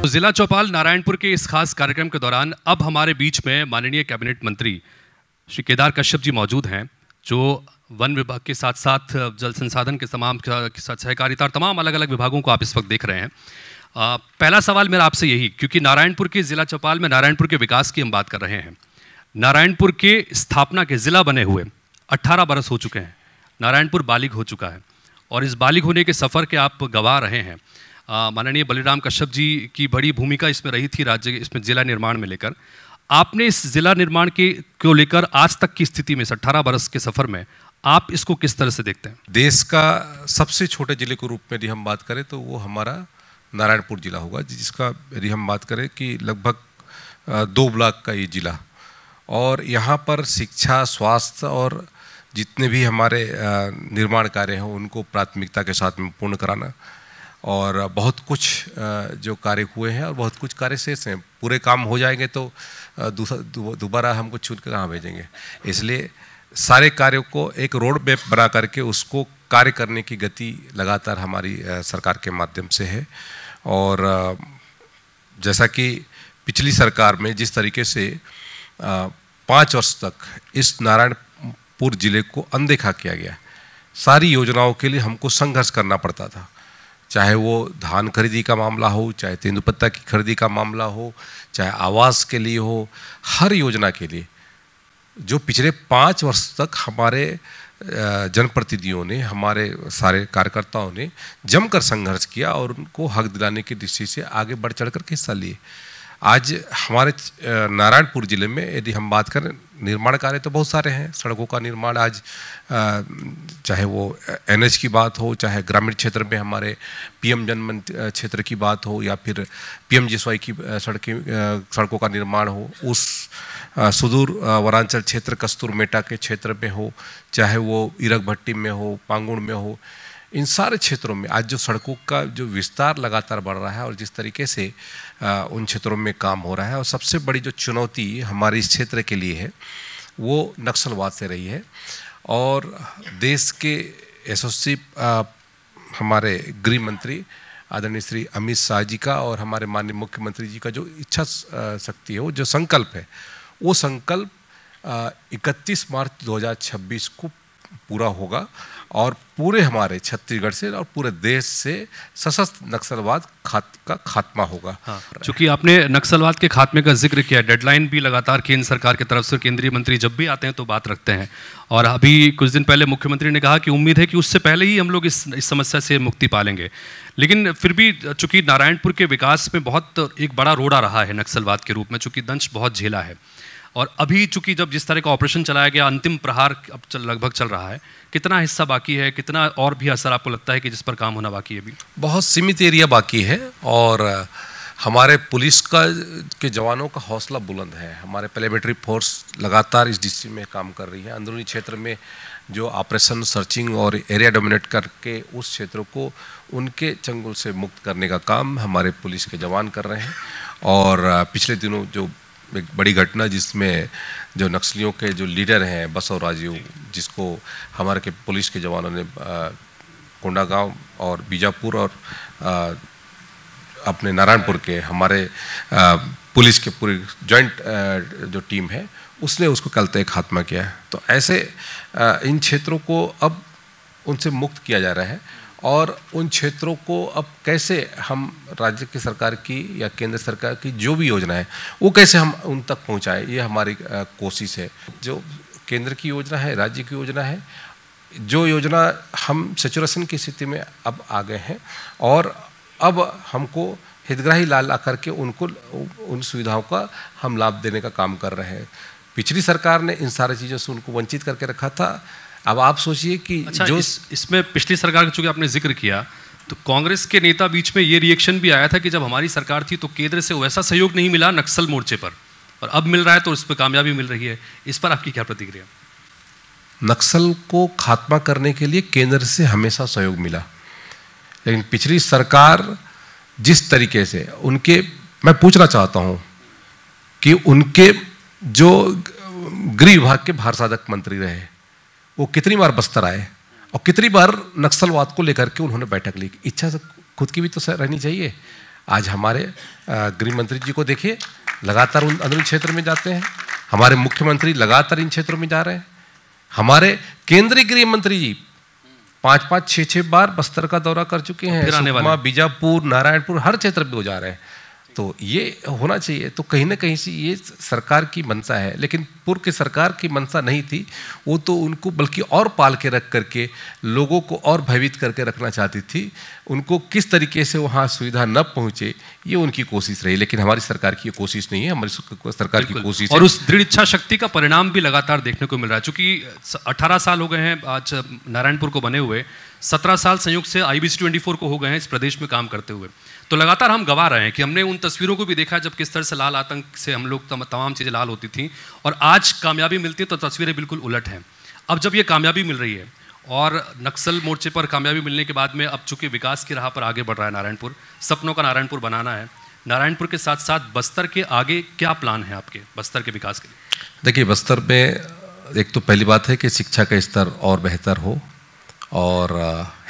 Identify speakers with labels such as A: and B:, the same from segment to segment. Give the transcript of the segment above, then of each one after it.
A: जिला चौपाल नारायणपुर के इस खास कार्यक्रम के दौरान अब हमारे बीच में माननीय कैबिनेट मंत्री श्री केदार कश्यप जी मौजूद हैं, जो वन विभाग के साथ साथ जल संसाधन के तमाम के साथ सहकारिता और तमाम अलग अलग विभागों को आप इस वक्त देख रहे हैं। पहला सवाल मेरा आपसे यही, क्योंकि नारायणपुर के जिला चौपाल में नारायणपुर के विकास की हम बात कर रहे हैं। नारायणपुर के स्थापना के जिला बने हुए 18 बरस हो चुके हैं, नारायणपुर बालिग हो चुका है और इस बालिग होने के सफ़र के आप गवाह रहे हैं। माननीय बलिराम कश्यप जी की बड़ी भूमिका इसमें रही थी राज्य इसमें जिला निर्माण में लेकर। आपने इस जिला निर्माण को लेकर आज तक की स्थिति में 18 बरस के सफ़र में आप इसको किस तरह से देखते हैं?
B: देश का सबसे छोटे जिले के रूप में यदि हम बात करें तो वो हमारा नारायणपुर जिला होगा, जिसका यदि हम बात करें कि लगभग 2 ब्लॉक का ये जिला, और यहाँ पर शिक्षा, स्वास्थ्य और जितने भी हमारे निर्माण कार्य हैं उनको प्राथमिकता के साथ में पूर्ण कराना, और बहुत कुछ जो कार्य हुए हैं और बहुत कुछ कार्य शेष हैं। पूरे काम हो जाएंगे तो दोबारा हमको चुन के कहाँ भेजेंगे, इसलिए सारे कार्यों को एक रोड मैप बना करके उसको कार्य करने की गति लगातार हमारी सरकार के माध्यम से है। और जैसा कि पिछली सरकार में जिस तरीके से 5 वर्ष तक इस नारायणपुर जिले को अनदेखा किया गया, सारी योजनाओं के लिए हमको संघर्ष करना पड़ता था, चाहे वो धान खरीदी का मामला हो, चाहे तेंदुपत्ता की खरीदी का मामला हो, चाहे आवास के लिए हो, हर योजना के लिए जो पिछले 5 वर्ष तक हमारे जनप्रतिनिधियों ने, हमारे सारे कार्यकर्ताओं ने जमकर संघर्ष किया और उनको हक दिलाने की दृष्टि से आगे बढ़ चढ़ कर हिस्सा लिए। आज हमारे नारायणपुर जिले में यदि हम बात करें, निर्माण कार्य तो बहुत सारे हैं। सड़कों का निर्माण आज चाहे वो NH की बात हो, चाहे ग्रामीण क्षेत्र में हमारे PM जनमन क्षेत्र की बात हो, या फिर PMGSY की सड़कों का निर्माण हो, उस सुदूर वनांचल क्षेत्र कस्तूर मेटा के क्षेत्र में हो, चाहे वो इरक भट्टी में हो, पांगुड़ में हो, इन सारे क्षेत्रों में आज जो सड़कों का जो विस्तार लगातार बढ़ रहा है और जिस तरीके से उन क्षेत्रों में काम हो रहा है, और सबसे बड़ी जो चुनौती हमारे इस क्षेत्र के लिए है वो नक्सलवाद से रही है। और देश के यशस्वी हमारे गृह मंत्री आदरणीय श्री अमित शाह जी का और हमारे माननीय मुख्यमंत्री जी का जो इच्छा शक्ति है, वो जो संकल्प है, वो संकल्प 31 मार्च 2026 को पूरा होगा और पूरे हमारे छत्तीसगढ़ से और पूरे देश से सशस्त्र नक्सलवाद का खात्मा होगा।
A: हाँ, चूंकि आपने नक्सलवाद के खात्मे का जिक्र किया, डेडलाइन भी लगातार केंद्र सरकार की तरफ से केंद्रीय मंत्री जब भी आते हैं तो बात रखते हैं, और अभी कुछ दिन पहले मुख्यमंत्री ने कहा कि उम्मीद है कि उससे पहले ही हम लोग इस समस्या से मुक्ति पालेंगे। लेकिन फिर भी चूंकि नारायणपुर के विकास में बहुत एक बड़ा रोड़ा रहा है नक्सलवाद के रूप में, चूंकि दंश बहुत झेला है, और अभी चूंकि जब जिस तरह का ऑपरेशन चलाया गया, अंतिम प्रहार अब लगभग चल रहा है, कितना हिस्सा बाकी है, कितना और भी असर आपको लगता है कि जिस पर काम होना बाकी है? अभी
B: बहुत सीमित एरिया बाकी है, और हमारे पुलिस के जवानों का हौसला बुलंद है। हमारे पैरामिलिट्री फोर्स लगातार इस डिस्ट्रिक्ट में काम कर रही है। अंदरूनी क्षेत्र में जो ऑपरेशन सर्चिंग और एरिया डोमिनेट करके उस क्षेत्र को उनके चंगुल से मुक्त करने का काम हमारे पुलिस के जवान कर रहे हैं। और पिछले दिनों जो एक बड़ी घटना जिसमें जो नक्सलियों के जो लीडर हैं बसव राजू, जिसको हमारे के पुलिस के जवानों ने कोंडागांव और बीजापुर और अपने नारायणपुर के हमारे पुलिस के पूरी जॉइंट जो टीम है उसने उसको कल तक खात्मा किया है। तो ऐसे इन क्षेत्रों को अब उनसे मुक्त किया जा रहा है, और उन क्षेत्रों को अब कैसे हम राज्य की सरकार की या केंद्र सरकार की जो भी योजना है वो कैसे हम उन तक पहुंचाएं, ये हमारी कोशिश है। जो केंद्र की योजना है, राज्य की योजना है, जो योजना हम सैचुरेशन की स्थिति में अब आ गए हैं, और अब हमको हितग्राही ला करके उनको उन सुविधाओं का हम लाभ देने का काम कर रहे हैं। पिछली सरकार ने इन सारी चीज़ों से उनको वंचित करके रखा था। अब आप सोचिए कि
A: अच्छा, जो इसमें पिछली सरकार का चूंकि आपने जिक्र किया, तो कांग्रेस के नेता बीच में ये रिएक्शन भी आया था कि जब हमारी सरकार थी तो केंद्र से वैसा सहयोग नहीं मिला नक्सल मोर्चे पर, और अब मिल रहा है तो उस पर कामयाबी मिल रही है। इस पर आपकी क्या प्रतिक्रिया?
B: नक्सल को खात्मा करने के लिए केंद्र से हमेशा सहयोग मिला, लेकिन पिछली सरकार जिस तरीके से मैं पूछना चाहता हूं कि उनके जो गृह विभाग के भारसाधक मंत्री रहे, वो कितनी बार बस्तर आए और कितनी बार नक्सलवाद को लेकर के उन्होंने बैठक ली? इच्छा खुद की भी तो रहनी चाहिए। आज हमारे गृह मंत्री जी को देखिए, लगातार उन अंदरूनी क्षेत्र में जाते हैं। हमारे मुख्यमंत्री लगातार इन क्षेत्रों में जा रहे हैं। हमारे केंद्रीय गृह मंत्री जी 5-5, 6-6 बार बस्तर का दौरा कर चुके हैं। सुकमा, बीजापुर, नारायणपुर, हर क्षेत्र पे वो जा रहे हैं। तो ये होना चाहिए। तो कहीं ना कहीं से ये सरकार की मंशा है, लेकिन पूर्व की सरकार की मंशा नहीं थी। वो तो उनको बल्कि और पाल के रख करके लोगों को और भयभीत करके रखना चाहती थी। उनको किस तरीके से वहाँ सुविधा न पहुँचे, ये उनकी कोशिश रही। लेकिन हमारी सरकार की ये कोशिश नहीं है। हमारी सरकार की कोशिश
A: और उस दृढ़ इच्छा शक्ति का परिणाम भी लगातार देखने को मिल रहा है। चूंकि 18 साल हो गए हैं आज नारायणपुर को बने हुए, 17 साल संयुक्त से IBC 24 को हो गए हैं इस प्रदेश में काम करते हुए। तो लगातार हम गवा रहे हैं कि हमने उन तस्वीरों को भी देखा जब किस तरह से लाल आतंक से हम लोग तमाम चीज़ें लाल होती थी, और आज कामयाबी मिलती है तो तस्वीरें बिल्कुल उलट हैं। अब जब ये कामयाबी मिल रही है और नक्सल मोर्चे पर कामयाबी मिलने के बाद में अब चूंकि विकास की राह पर आगे बढ़ रहा है नारायणपुर, सपनों का नारायणपुर बनाना है, नारायणपुर के साथ साथ बस्तर के आगे क्या प्लान है आपके बस्तर के विकास के लिए?
B: देखिए, बस्तर में एक तो पहली बात है कि शिक्षा का स्तर और बेहतर हो, और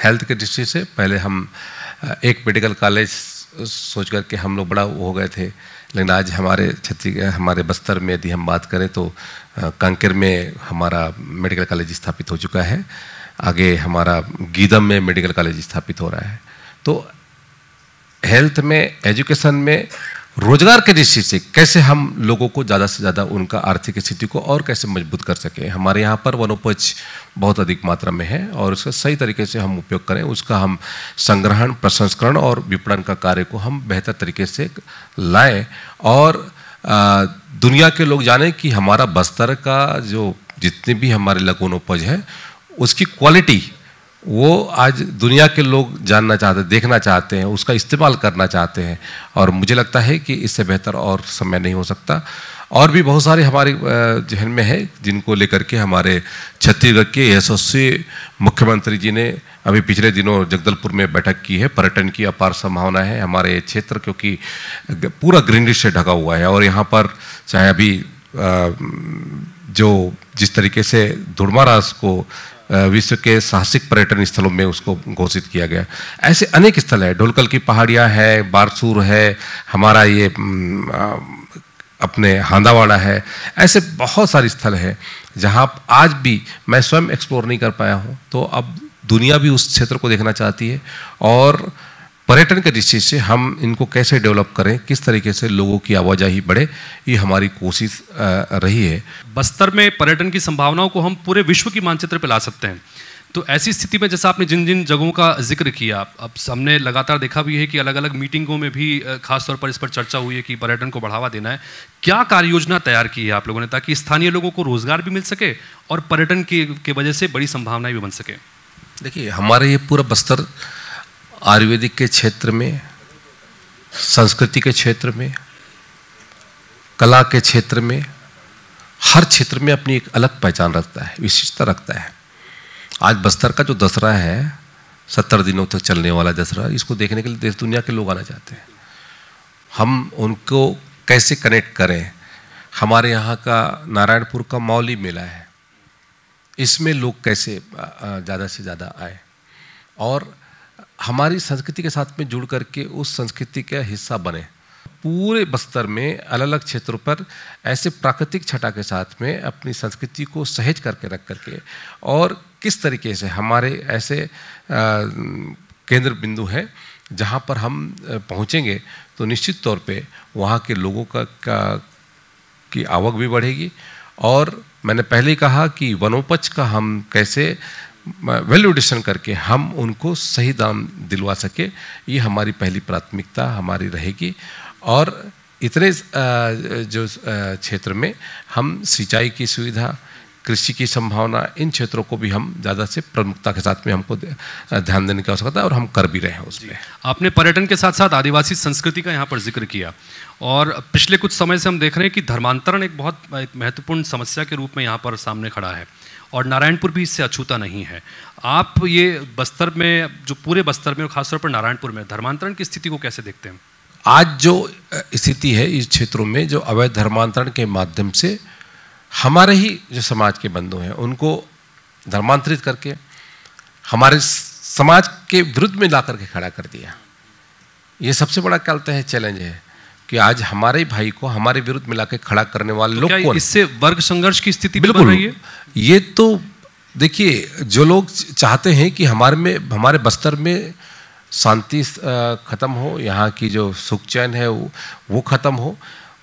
B: हेल्थ के दृष्टि से पहले हम एक मेडिकल कॉलेज सोच करके हम लोग बड़ा हो गए थे। लेकिन आज हमारे बस्तर में यदि हम बात करें तो कांकेर में हमारा मेडिकल कॉलेज स्थापित हो चुका है। आगे हमारा गीदम में मेडिकल कॉलेज स्थापित हो रहा है। तो हेल्थ में, एजुकेशन में, रोजगार के दृष्टि से कैसे हम लोगों को ज़्यादा से ज़्यादा उनका आर्थिक स्थिति को और कैसे मजबूत कर सकें। हमारे यहाँ पर वनोपज बहुत अधिक मात्रा में है और उसका सही तरीके से हम उपयोग करें, उसका हम संग्रहण, प्रसंस्करण और विपणन का कार्य को हम बेहतर तरीके से लाएं, और दुनिया के लोग जानें कि हमारा बस्तर का जो जितने भी हमारे लघु वनोपज है उसकी क्वालिटी वो आज दुनिया के लोग जानना चाहते हैं, देखना चाहते हैं, उसका इस्तेमाल करना चाहते हैं। और मुझे लगता है कि इससे बेहतर और समय नहीं हो सकता। और भी बहुत सारे हमारे जहन में है जिनको लेकर के हमारे छत्तीसगढ़ के यशस्वी मुख्यमंत्री जी ने अभी पिछले दिनों जगदलपुर में बैठक की है। पर्यटन की अपार संभावना है हमारे क्षेत्र, क्योंकि पूरा ग्रीनरी से ढका हुआ है। और यहाँ पर चाहे अभी जो जिस तरीके से दुर्मारास को विश्व के साहसिक पर्यटन स्थलों में उसको घोषित किया गया, ऐसे अनेक स्थल है। ढोलकल की पहाड़ियाँ है, बारसूर है, हमारा ये अपने हांदावाड़ा है, ऐसे बहुत सारे स्थल हैं जहाँ आज भी मैं स्वयं एक्सप्लोर नहीं कर पाया हूँ। तो अब दुनिया भी उस क्षेत्र को देखना चाहती है, और पर्यटन के दृष्टि से हम इनको कैसे डेवलप करें, किस तरीके से लोगों की आवाजाही बढ़े, ये हमारी कोशिश रही है।
A: बस्तर में पर्यटन की संभावनाओं को हम पूरे विश्व की मानचित्र पर ला सकते हैं। तो ऐसी स्थिति में जैसा आपने जिन जिन जगहों का जिक्र किया, अब हमने लगातार देखा भी है कि अलग अलग मीटिंगों में भी खासतौर पर इस पर चर्चा हुई है कि पर्यटन को बढ़ावा देना है। क्या कार्य योजना तैयार की है आप लोगों ने ताकि स्थानीय लोगों को रोजगार भी मिल सके और पर्यटन की वजह से बड़ी संभावनाएं भी बन सके?
B: देखिए, हमारे ये पूरा बस्तर आयुर्वेदिक के क्षेत्र में, संस्कृति के क्षेत्र में, कला के क्षेत्र में, हर क्षेत्र में अपनी एक अलग पहचान रखता है, विशिष्टता रखता है। आज बस्तर का जो दशहरा है, 70 दिनों तक चलने वाला दशहरा, इसको देखने के लिए देश दुनिया के लोग आना चाहते हैं। हम उनको कैसे कनेक्ट करें? हमारे यहाँ का नारायणपुर का मौली मेला है, इसमें लोग कैसे ज़्यादा से ज़्यादा आए और हमारी संस्कृति के साथ में जुड़ करके उस संस्कृति का हिस्सा बने। पूरे बस्तर में अलग अलग क्षेत्रों पर ऐसे प्राकृतिक छटा के साथ में अपनी संस्कृति को सहेज करके रख करके, और किस तरीके से हमारे ऐसे केंद्र बिंदु है जहाँ पर हम पहुँचेंगे तो निश्चित तौर पे वहाँ के लोगों की आवक भी बढ़ेगी। और मैंने पहले ही कहा कि वनोपज का हम कैसे वैल्यू एडिशन करके हम उनको सही दाम दिलवा सके, ये हमारी पहली प्राथमिकता हमारी रहेगी। और इतने जो क्षेत्र में हम सिंचाई की सुविधा, कृषि की संभावना, इन क्षेत्रों को भी हम ज़्यादा से प्रमुखता के साथ में हमको ध्यान देने की आवश्यकता है, और हम कर भी रहे हैं उसमें।
A: आपने पर्यटन के साथ साथ आदिवासी संस्कृति का यहाँ पर जिक्र किया, और पिछले कुछ समय से हम देख रहे हैं कि धर्मांतरण एक बहुत महत्वपूर्ण समस्या के रूप में यहाँ पर सामने खड़ा है, और नारायणपुर भी इससे अछूता नहीं है। आप ये बस्तर में, जो पूरे बस्तर में और खासतौर पर नारायणपुर में धर्मांतरण की स्थिति को कैसे देखते हैं?
B: आज जो स्थिति है इस क्षेत्रों में, जो अवैध धर्मांतरण के माध्यम से हमारे ही जो समाज के बंधु हैं उनको धर्मांतरित करके हमारे समाज के विरुद्ध में ला करके खड़ा कर दिया, ये सबसे बड़ा क्या लगता है चैलेंज है कि आज हमारे भाई को हमारे विरुद्ध मिला के खड़ा करने वाले लोग कौन?
A: इससे वर्ग संघर्ष की स्थिति
B: बिल्कुल
A: बन रही है।
B: ये तो देखिए, जो लोग चाहते हैं कि हमारे बस्तर में शांति खत्म हो, यहाँ की जो सुख चैन है वो खत्म हो,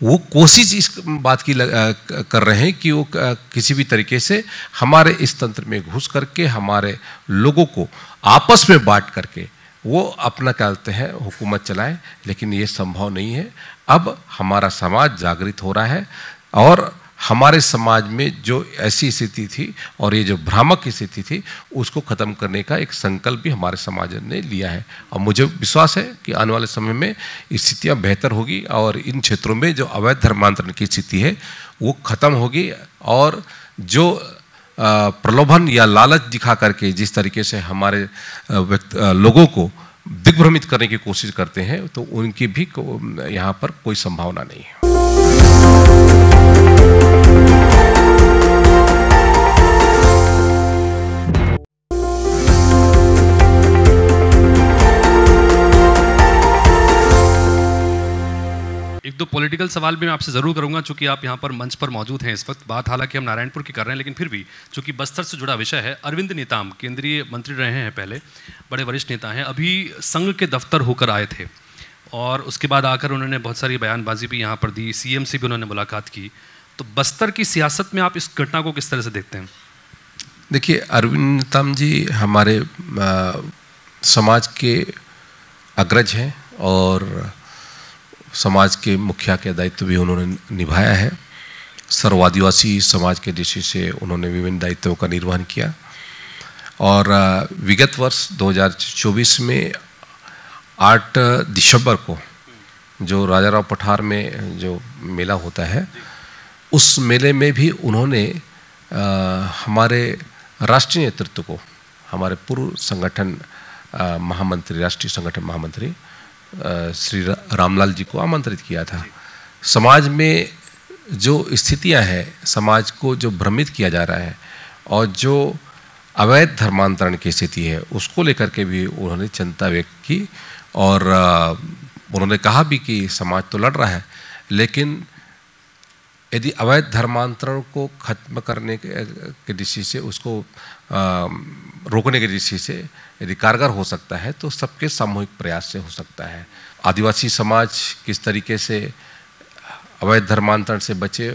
B: वो कोशिश इस बात की कर रहे हैं कि वो किसी भी तरीके से हमारे इस तंत्र में घुस करके हमारे लोगों को आपस में बांट करके वो अपना क्या कहते हैं हुकूमत चलाए। लेकिन ये संभव नहीं है। अब हमारा समाज जागृत हो रहा है और हमारे समाज में जो ऐसी स्थिति थी और ये जो भ्रामक स्थिति थी उसको ख़त्म करने का एक संकल्प भी हमारे समाज ने लिया है। और मुझे विश्वास है कि आने वाले समय में स्थितियाँ बेहतर होगी और इन क्षेत्रों में जो अवैध धर्मांतरण की स्थिति है वो ख़त्म होगी। और जो प्रलोभन या लालच दिखा करके जिस तरीके से हमारे लोगों को दिग्भ्रमित करने की कोशिश करते हैं तो उनकी भी यहाँ पर कोई संभावना नहीं है।
A: एक दो पॉलिटिकल सवाल भी मैं आपसे ज़रूर करूंगा, चूंकि आप यहाँ पर मंच पर मौजूद हैं इस वक्त। बात हालांकि हम नारायणपुर की कर रहे हैं, लेकिन फिर भी चूंकि बस्तर से जुड़ा विषय है। अरविंद नेताम केंद्रीय मंत्री रहे हैं, पहले बड़े वरिष्ठ नेता हैं, अभी संघ के दफ्तर होकर आए थे और उसके बाद आकर उन्होंने बहुत सारी बयानबाजी भी यहाँ पर दी, सीएम से भी उन्होंने मुलाकात की। तो बस्तर की सियासत में आप इस घटना को किस तरह से देखते हैं?
B: देखिए, अरविंद नेताम जी हमारे समाज के अग्रज हैं और समाज के मुखिया के दायित्व भी उन्होंने निभाया है। सर्व आदिवासी समाज के दृष्टि से उन्होंने विभिन्न दायित्वों का निर्वहन किया और विगत वर्ष 2024 में 8 दिसंबर को जो राजाराव पठार में जो मेला होता है उस मेले में भी उन्होंने हमारे राष्ट्रीय नेतृत्व को, हमारे पूर्व संगठन महामंत्री, राष्ट्रीय संगठन महामंत्री श्री रामलाल जी को आमंत्रित किया था। समाज में जो स्थितियां हैं, समाज को जो भ्रमित किया जा रहा है और जो अवैध धर्मांतरण की स्थिति है उसको लेकर के भी उन्होंने चिंता व्यक्त की और उन्होंने कहा भी कि समाज तो लड़ रहा है, लेकिन यदि अवैध धर्मांतरण को खत्म करने के दृष्टि से, उसको रोकने की दृष्टि से यदि कारगर हो सकता है तो सबके सामूहिक प्रयास से हो सकता है। आदिवासी समाज किस तरीके से अवैध धर्मांतरण से बचे,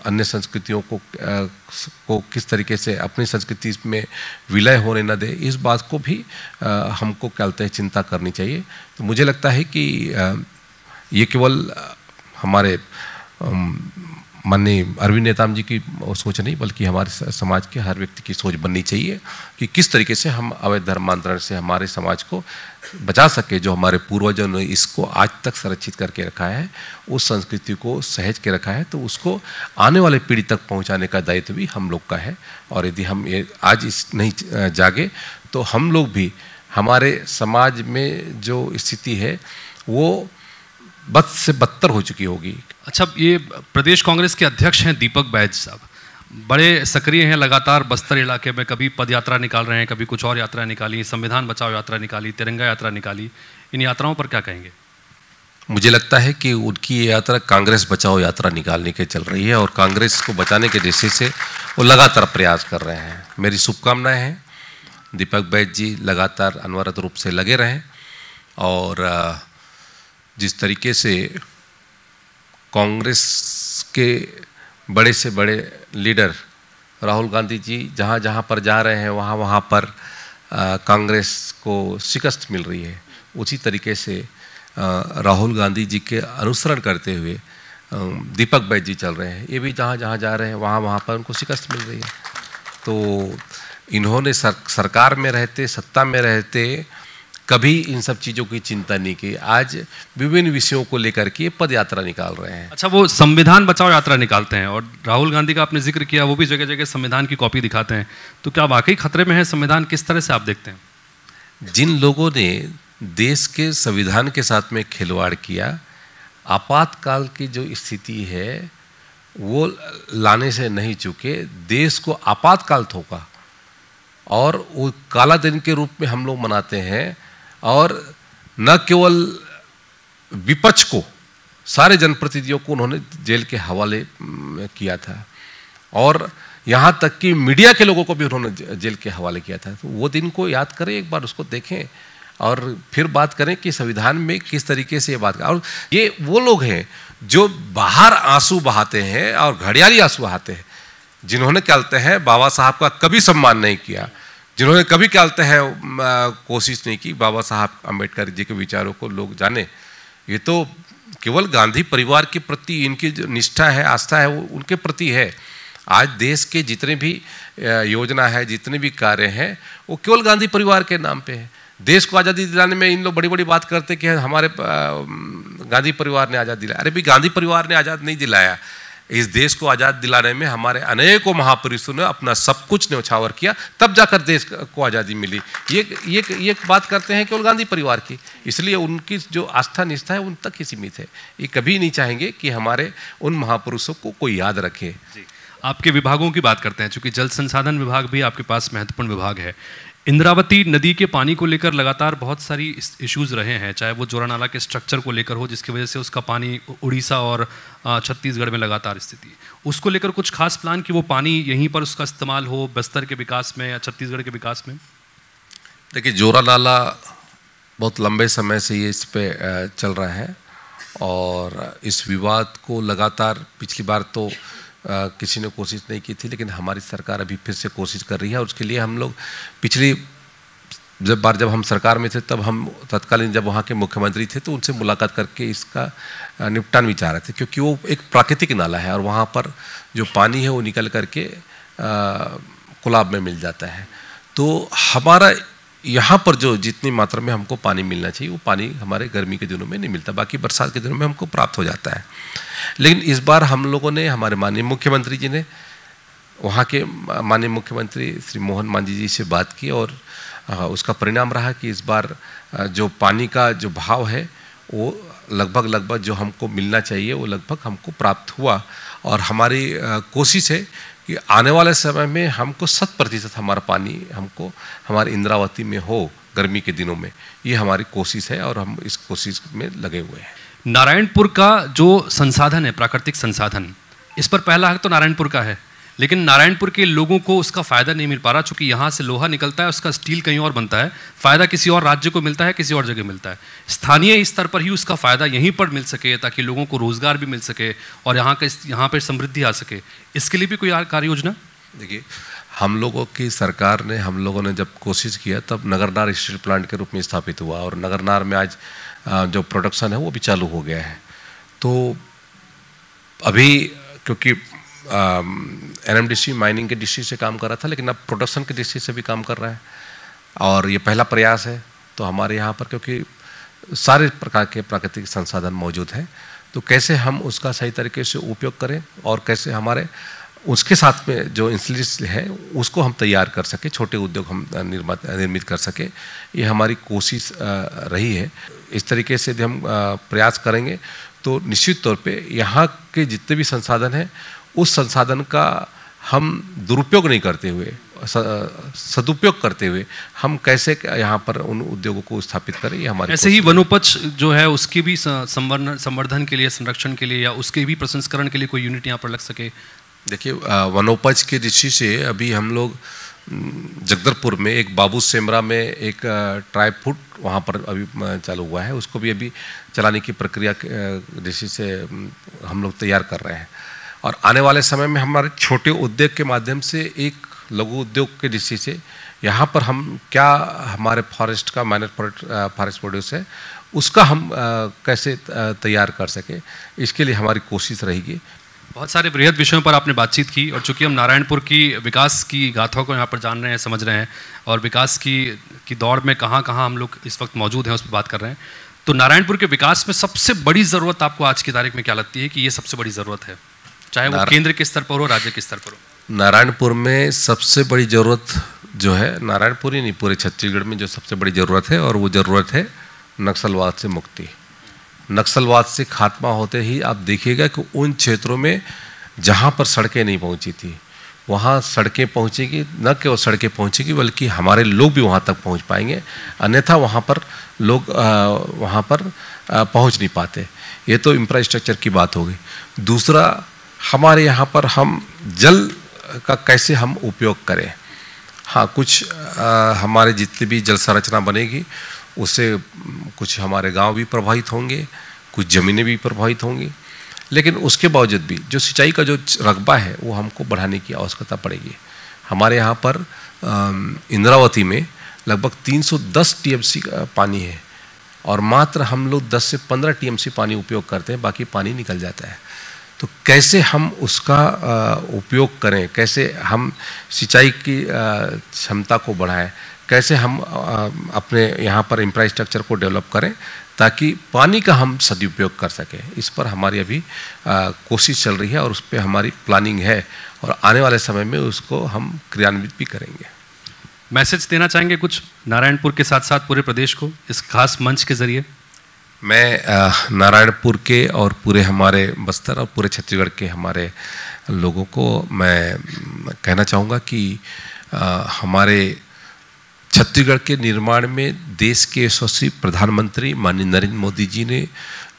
B: अन्य संस्कृतियों को किस तरीके से अपनी संस्कृति में विलय होने न दे, इस बात को भी हमको क्या कहते हैं चिंता करनी चाहिए। तो मुझे लगता है कि ये केवल हमारे माननीय अरविंद नेताम जी की सोच नहीं बल्कि हमारे समाज के हर व्यक्ति की सोच बननी चाहिए कि किस तरीके से हम अवैध धर्मांतरण से हमारे समाज को बचा सके। जो हमारे पूर्वजों ने इसको आज तक संरक्षित करके रखा है, उस संस्कृति को सहेज के रखा है, तो उसको आने वाले पीढ़ी तक पहुंचाने का दायित्व भी हम लोग का है। और यदि हम ये आज इस नहीं जागे तो हम लोग भी, हमारे समाज में जो स्थिति है वो बद से बदतर हो चुकी होगी।
A: अच्छा, ये प्रदेश कांग्रेस के अध्यक्ष हैं दीपक बैज साहब, बड़े सक्रिय हैं लगातार बस्तर इलाके में। कभी पद यात्रा निकाल रहे हैं, कभी कुछ और यात्रा निकाली, संविधान बचाओ यात्रा निकाली, तिरंगा यात्रा निकाली। इन यात्राओं पर क्या कहेंगे?
B: मुझे लगता है कि उनकी ये यात्रा कांग्रेस बचाओ यात्रा निकालने के चल रही है और कांग्रेस को बचाने के दृष्टि से वो लगातार प्रयास कर रहे हैं। मेरी शुभकामनाएं हैं, दीपक बैज जी लगातार अनवरत रूप से लगे रहें और जिस तरीके से कांग्रेस के बड़े से बड़े लीडर राहुल गांधी जी जहाँ जहाँ पर जा रहे हैं वहाँ वहाँ पर कांग्रेस को शिकस्त मिल रही है, उसी तरीके से राहुल गांधी जी के अनुसरण करते हुए दीपक बैज जी चल रहे हैं। ये भी जहाँ जहाँ जा रहे हैं वहाँ वहाँ पर उनको शिकस्त मिल रही है। तो इन्होंने सरकार में रहते, सत्ता में रहते कभी इन सब चीज़ों की चिंता नहीं की। आज विभिन्न विषयों को लेकर के पद यात्रा निकाल रहे हैं।
A: अच्छा, वो संविधान बचाओ यात्रा निकालते हैं और राहुल गांधी का आपने जिक्र किया, वो भी जगह जगह संविधान की कॉपी दिखाते हैं। तो क्या वाकई खतरे में है संविधान? किस तरह से आप देखते हैं?
B: जिन लोगों ने देश के संविधान के साथ में खिलवाड़ किया, आपातकाल की जो स्थिति है वो लाने से नहीं चूके, देश को आपातकाल थोपा और वो काला दिन के रूप में हम लोग मनाते हैं। और न केवल विपक्ष को, सारे जनप्रतिनिधियों को उन्होंने जेल के हवाले किया था, और यहाँ तक कि मीडिया के लोगों को भी उन्होंने जेल के हवाले किया था। तो वो दिन को याद करें, एक बार उसको देखें और फिर बात करें कि संविधान में किस तरीके से ये बात। और ये वो लोग हैं जो बाहर आंसू बहाते हैं और घड़ियाली आंसू बहाते हैं, जिन्होंने क्या कहते हैं बाबा साहब का कभी सम्मान नहीं किया, जिन्होंने कभी क्या कहते हैं कोशिश नहीं की बाबा साहब अम्बेडकर जी के विचारों को लोग जाने। ये तो केवल गांधी परिवार के प्रति इनकी जो निष्ठा है, आस्था है, वो उनके प्रति है। आज देश के जितने भी योजना है, जितने भी कार्य हैं, वो केवल गांधी परिवार के नाम पे है। देश को आज़ादी दिलाने में इन लोग बड़ी बड़ी बात करते कि हमारे गांधी परिवार ने आज़ाद दिलाया। अरे भी गांधी परिवार ने आज़ाद नहीं दिलाया, इस देश को आज़ाद दिलाने में हमारे अनेकों महापुरुषों ने अपना सब कुछ न्यौछावर किया, तब जाकर देश को आज़ादी मिली। ये बात करते हैं केवल गांधी परिवार की, इसलिए उनकी जो आस्था निष्ठा है उन तक ही सीमित है। ये कभी नहीं चाहेंगे कि हमारे उन महापुरुषों को कोई याद रखे।
A: आपके विभागों की बात करते हैं, चूंकि जल संसाधन विभाग भी आपके पास महत्वपूर्ण विभाग है। इंद्रावती नदी के पानी को लेकर लगातार बहुत सारी इश्यूज रहे हैं, चाहे वो जोरा नाला के स्ट्रक्चर को लेकर हो, जिसकी वजह से उसका पानी उड़ीसा और छत्तीसगढ़ में लगातार स्थिति है, उसको लेकर कुछ खास प्लान कि वो पानी यहीं पर उसका इस्तेमाल हो बस्तर के विकास में या छत्तीसगढ़ के विकास में?
B: देखिए, जोरा नाला बहुत लंबे समय से ये इस पे चल रहा है, और इस विवाद को लगातार पिछली बार तो किसी ने कोशिश नहीं की थी, लेकिन हमारी सरकार अभी फिर से कोशिश कर रही है। और उसके लिए हम लोग पिछली जब हम सरकार में थे, तब हम तत्कालीन जब वहाँ के मुख्यमंत्री थे तो उनसे मुलाकात करके इसका निपटान भी चाह रहे थे, क्योंकि वो एक प्राकृतिक नाला है और वहाँ पर जो पानी है वो निकल करके कुलाब में मिल जाता है। तो हमारा यहाँ पर जो जितनी मात्रा में हमको पानी मिलना चाहिए वो पानी हमारे गर्मी के दिनों में नहीं मिलता, बाकी बरसात के दिनों में हमको प्राप्त हो जाता है। लेकिन इस बार हम लोगों ने, हमारे माननीय मुख्यमंत्री जी ने, वहाँ के माननीय मुख्यमंत्री श्री मोहन मांझी जी से बात की, और उसका परिणाम रहा कि इस बार जो पानी का जो भाव है वो लगभग जो हमको मिलना चाहिए वो लगभग हमको प्राप्त हुआ। और हमारी कोशिश है कि आने वाले समय में हमको 100% हमारा पानी हमको हमारे इंद्रावती में हो गर्मी के दिनों में। ये हमारी कोशिश है और हम इस कोशिश में लगे हुए हैं।
A: नारायणपुर का जो संसाधन है, प्राकृतिक संसाधन, इस पर पहला हक तो नारायणपुर का है, लेकिन नारायणपुर के लोगों को उसका फ़ायदा नहीं मिल पा रहा, चूँकि यहाँ से लोहा निकलता है, उसका स्टील कहीं और बनता है, फ़ायदा किसी और राज्य को मिलता है, किसी और जगह मिलता है। स्थानीय स्तर पर ही उसका फ़ायदा यहीं पर मिल सके, ताकि लोगों को रोज़गार भी मिल सके और यहाँ पर समृद्धि आ सके। इसके लिए भी कोई कार्य योजना?
B: देखिए, हम लोगों की सरकार ने, हम लोगों ने जब कोशिश किया तब नगरनार स्टील प्लांट के रूप में स्थापित हुआ, और नगरनार में आज जो प्रोडक्शन है वो भी चालू हो गया है। तो अभी क्योंकि NMDC माइनिंग के दृष्टि से काम कर रहा था, लेकिन अब प्रोडक्शन के दृष्टि से भी काम कर रहा है, और ये पहला प्रयास है। तो हमारे यहाँ पर क्योंकि सारे प्रकार के प्राकृतिक संसाधन मौजूद हैं, तो कैसे हम उसका सही तरीके से उपयोग करें और कैसे हमारे उसके साथ में जो इंडस्ट्री है उसको हम तैयार कर सके, छोटे उद्योग हम निर्मित कर सके, ये हमारी कोशिश रही है। इस तरीके से यदि हम प्रयास करेंगे तो निश्चित तौर पे यहाँ के जितने भी संसाधन हैं उस संसाधन का हम दुरुपयोग नहीं करते हुए, सदुपयोग करते हुए हम कैसे यहाँ पर उन उद्योगों को स्थापित करें, ये हमारे।
A: ऐसे ही वनोपज जो है उसके भी संवर्धन के लिए, संरक्षण के लिए या उसके भी प्रसंस्करण के लिए कोई यूनिट यहाँ पर लग सके?
B: देखिए, वनोपज की दृष्टि से अभी हम लोग जगदलपुर में एक बाबू सेमरा में एक ट्राई फूड वहाँ पर अभी चालू हुआ है, उसको भी अभी चलाने की प्रक्रिया दृष्टि से हम लोग तैयार कर रहे हैं। और आने वाले समय में हमारे छोटे उद्योग के माध्यम से एक लघु उद्योग के दृष्टि से यहाँ पर हम क्या हमारे फॉरेस्ट का मैनेज फॉरेस्ट प्रोड्यूस है उसका हम कैसे तैयार कर सके, इसके लिए हमारी कोशिश रहेगी।
A: बहुत सारे बृहद विषयों पर आपने बातचीत की, और चूंकि हम नारायणपुर की विकास की गाथाओं को यहाँ पर जान रहे हैं, समझ रहे हैं, और विकास की दौड़ में कहाँ हम लोग इस वक्त मौजूद हैं उस पर बात कर रहे हैं, तो नारायणपुर के विकास में सबसे बड़ी ज़रूरत आपको आज की तारीख में क्या लगती है कि ये सबसे बड़ी ज़रूरत है, चाहे वो केंद्र के स्तर पर हो, राज्य के स्तर पर हो?
B: नारायणपुर में सबसे बड़ी ज़रूरत जो है, नारायणपुर ही नहीं पूरे छत्तीसगढ़ में जो सबसे बड़ी ज़रूरत है, और वो ज़रूरत है नक्सलवाद से मुक्ति। नक्सलवाद से खात्मा होते ही आप देखिएगा कि उन क्षेत्रों में जहाँ पर सड़कें नहीं पहुँची थी, वहाँ सड़कें पहुँचेगी, न केवल सड़कें पहुँचेगी बल्कि हमारे लोग भी वहाँ तक पहुँच पाएंगे, अन्यथा वहाँ पर लोग वहाँ पर पहुँच नहीं पाते। ये तो इंफ्रास्ट्रक्चर की बात हो गई। दूसरा, हमारे यहाँ पर हम जल का कैसे हम उपयोग करें। हाँ, कुछ हमारे जितने भी जल संरचना बनेगी उससे कुछ हमारे गांव भी प्रभावित होंगे, कुछ ज़मीनें भी प्रभावित होंगी, लेकिन उसके बावजूद भी जो सिंचाई का जो रकबा है वो हमको बढ़ाने की आवश्यकता पड़ेगी। हमारे यहाँ पर इंद्रावती में लगभग 310 टीएमसी पानी है और मात्र हम लोग 10 से 15 टीएमसी पानी उपयोग करते हैं, बाकी पानी निकल जाता है। तो कैसे हम उसका उपयोग करें, कैसे हम सिंचाई की क्षमता को बढ़ाएं, कैसे हम अपने यहाँ पर इंफ्रास्ट्रक्चर को डेवलप करें ताकि पानी का हम सदुपयोग कर सकें। इस पर हमारी अभी कोशिश चल रही है और उस पर हमारी प्लानिंग है और आने वाले समय में उसको हम क्रियान्वित भी करेंगे।
A: मैसेज देना चाहेंगे कुछ नारायणपुर के साथ साथ पूरे प्रदेश को इस खास मंच के जरिए?
B: मैं नारायणपुर के और पूरे हमारे बस्तर और पूरे छत्तीसगढ़ के हमारे लोगों को मैं कहना चाहूँगा कि हमारे छत्तीसगढ़ के निर्माण में देश के यशस्वी प्रधानमंत्री माननीय नरेंद्र मोदी जी ने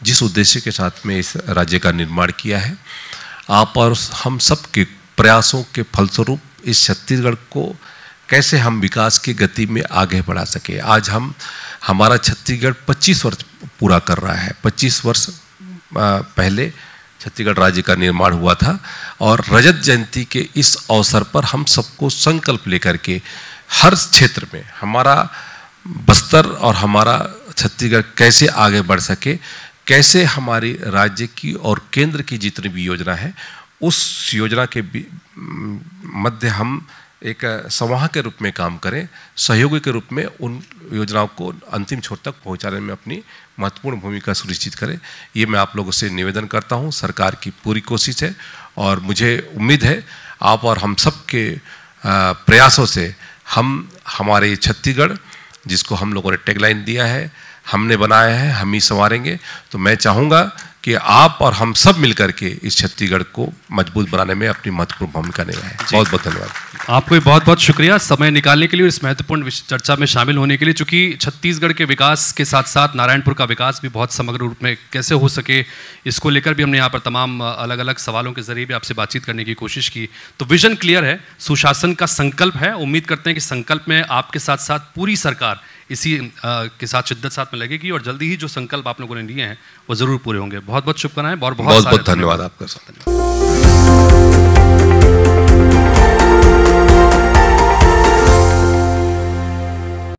B: जिस उद्देश्य के साथ में इस राज्य का निर्माण किया है, आप और हम सब के प्रयासों के फलस्वरूप इस छत्तीसगढ़ को कैसे हम विकास की गति में आगे बढ़ा सके। आज हमारा छत्तीसगढ़ 25 वर्ष पूरा कर रहा है। 25 वर्ष पहले छत्तीसगढ़ राज्य का निर्माण हुआ था और रजत जयंती के इस अवसर पर हम सबको संकल्प लेकर के हर क्षेत्र में हमारा बस्तर और हमारा छत्तीसगढ़ कैसे आगे बढ़ सके, कैसे हमारी राज्य की और केंद्र की जितनी भी योजना है उस योजना के मध्य हम एक संवाहक के रूप में काम करें, सहयोगी के रूप में उन योजनाओं को अंतिम छोर तक पहुंचाने में अपनी महत्वपूर्ण भूमिका सुनिश्चित करें। ये मैं आप लोगों से निवेदन करता हूं। सरकार की पूरी कोशिश है और मुझे उम्मीद है आप और हम सब के प्रयासों से हम हमारे छत्तीसगढ़, जिसको हम लोगों ने टैगलाइन दिया है, हमने बनाया है, हम ही संवारेंगे। तो मैं चाहूँगा कि आप और हम सब मिलकर के इस छत्तीसगढ़ को मजबूत बनाने में अपनी महत्वपूर्ण भूमिका निभाएं। बहुत बहुत धन्यवाद।
A: आपको बहुत बहुत शुक्रिया समय निकालने के लिए और इस महत्वपूर्ण चर्चा में शामिल होने के लिए। चूँकि छत्तीसगढ़ के विकास के साथ साथ नारायणपुर का विकास भी बहुत समग्र रूप में कैसे हो सके, इसको लेकर भी हमने यहाँ पर तमाम अलग अलग सवालों के जरिए भी आपसे बातचीत करने की कोशिश की। तो विजन क्लियर है, सुशासन का संकल्प है। उम्मीद करते हैं कि संकल्प में आपके साथ साथ पूरी सरकार इसी के साथ शिद्दत साथ में लगेगी और जल्दी ही जो संकल्प आप लोगों ने लिए हैं वो ज़रूर पूरे होंगे। बहुत बहुत शुभकामनाएं और बहुत बहुत
B: धन्यवाद आपका।